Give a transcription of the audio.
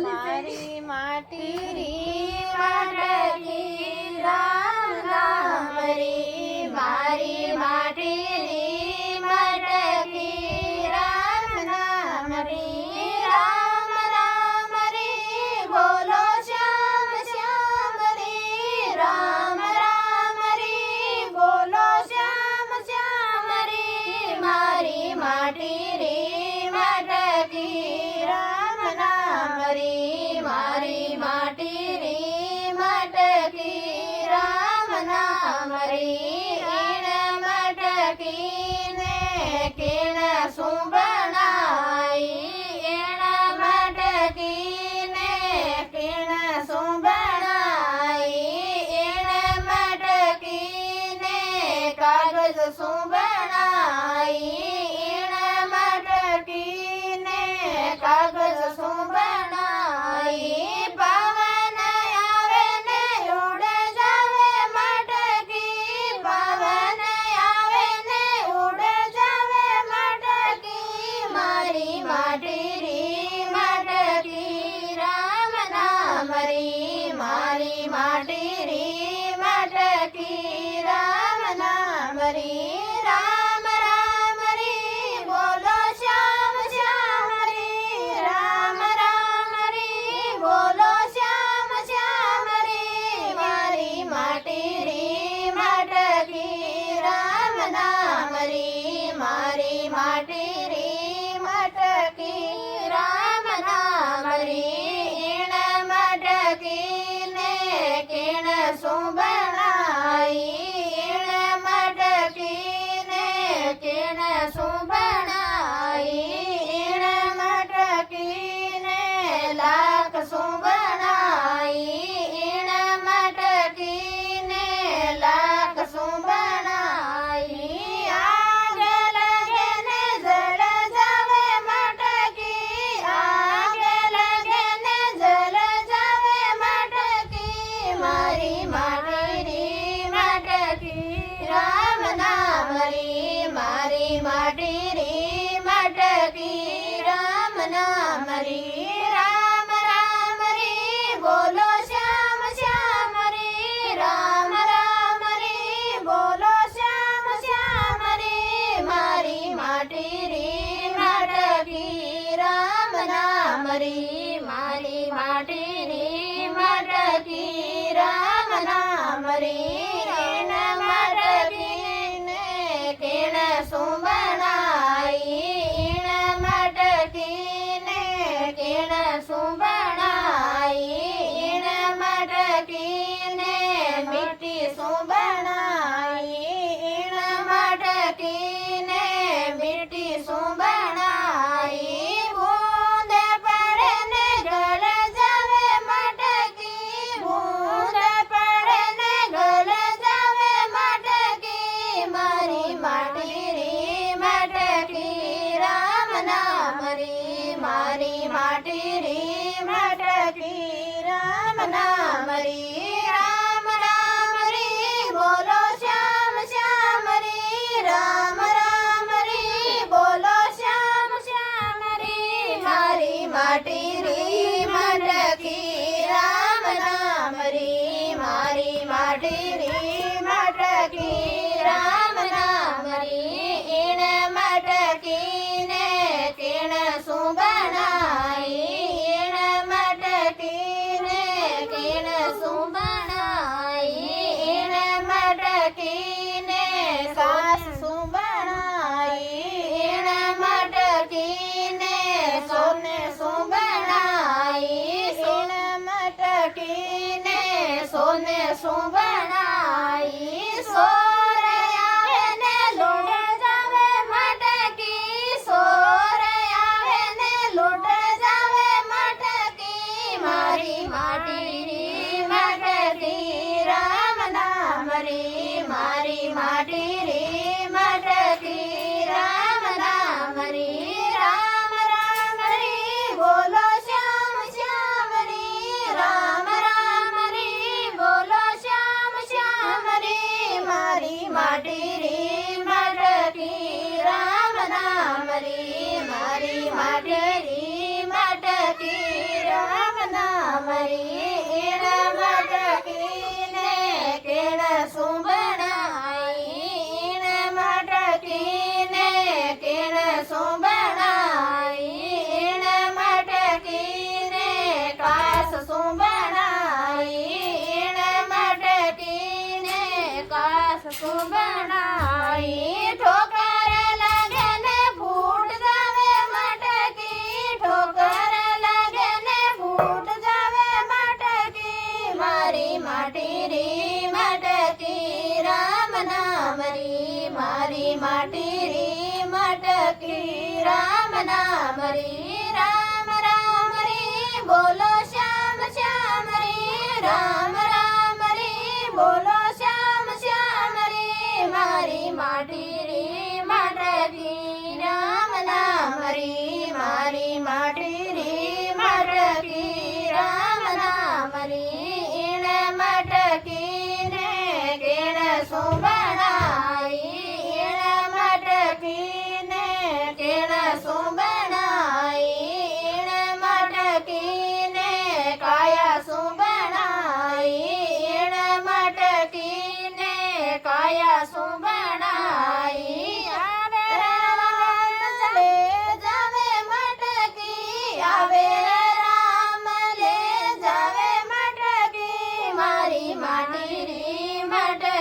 મારી માટી રી મટકી રામ નામ રી મારી માટી રી મટકી રામ નામ રી રામ રામ રી બોલો શ્યામ શ્યામ રી રામ રામ રી બોલો શ્યામ શ્યામ રી મારી માટી રી મટકી રામ નામ રી મારી માટી રી મટકી રામ નામ રી એણ મટકી ને કેણ શું બનાઈ એણ મટકી ને કેણ શું બનાઈ એણ મટકી ને કાગળ શું બનાઈ એણ મટકી ને કાગળ શું બનાઈ પવન આવે ને ઉડે જાવે મટકી પવન આવે ને ઉડે જાવે મટકી મારી માટી રી મટકી રામ નામ રી મારી માટી રી મટકી રામ નામ રી રામ રામ રી બોલો શ્યામ શ્યામ રી રામ રામ રી બોલો શ્યામ શ્યામ રી મારી માટી રી મટકી રામ નામ રી મારી માટી રી મટકી રામ નામ રી એણ મટકી ને કેણ શું બનાઈ એણ મટકી ને કેણ શું બનાઈ એણ મટકી ને લાખ શું બનાઈ એણ મટકી ને લાખ શું બનાઈ આગ લાગે ને જળ જાવે મટકી આગ લાગે ને જળ જાવે મટકી મારી માટી રી મટકી રામ નામ રી મારી માટી રી મટકી રામ નામ રી રામ રામ રી બોલો શ્યામ શ્યામ રી રામ રામ રી બોલો શ્યામ શ્યામ રી મારી માટી રી મટકી રામ નામ રી મારી માટી રી મટકી રામ નામ રી એણ મટકી ને કેણ શું બનાઈ એણ મટકી ને કેણ શું બનાઈ એણ મટકી ને મીઠી શું બનાઈ એણ મટકી ને મીઠી શું બનાઈ બૂંદ પડે ને ગળ જાવે મટકી બૂંદ પડે ને ગળ જાવે મટકી મારી માટી રી મટકી રામ નામ રી મારી માટી રી મટકી રામ નામ રી રામ રામ રી બોલો શ્યામ શ્યામ રી રામ રામ રી બોલો શ્યામ શ્યામ રી મારી માટી રી મટકી રામ નામ રી મારી માટી રી મટકી રામ નામ રી એણ મટકી ને કેણ શું બનાઈ એણ મટકી ને કેણ શું બનાઈ એણ મટકી ને સાસ શું બનાઈ એણ મટકી ને સોને શું બનાઈ એણ મટકી ને સોને શું બનાઈ સોર આવે ને લોટ જાવે મટકી સોર આવે ને લોટ જાવે મટકી મારી માટી રી મટકી રામ નામ રી મારી માટી રી મટકી રામ નામ રી રામ રામ રી બોલો શ્યામ શ્યામ રી રામ રામ રી બોલો શ્યામ મરી ઈણ મટકીને કેણ શું બનાઈ ઈણ મટકીને કેણ શું બનાઈ ઈણ મટકીને કાસ શું બનાઈ ઈણ મટકીને કાસ શું બનાઈ ઠોકર લાગે ને ફૂટ જાવે મટકી ઠોકર લાગે ને ફૂટ જાવે મટકી મારી માટી રી મટકી રામ નામ રી મારી માટી રી મટકી રામ નામ રી રામ રામ રી બોલો શ્યામ શ્યામ રી રામ રામ રી બોલો શ્યામ શ્યામ રી મારી માટી રી મટકી રામ નામ રી મારી માટી રી મટકી રામ નામ રી ઈણ મટકીને કેણ શું બનાઈ ઈણ મટકીને કેણ શું બનાઈ ઈણ મટકીને કાયા શું બનાઈ ઈણ મટકીને કાયા શું બનાઈ આવે રામ લે જાવે મટકી આવે રામ લે જાવે મટકી મારી માટી રી મટકી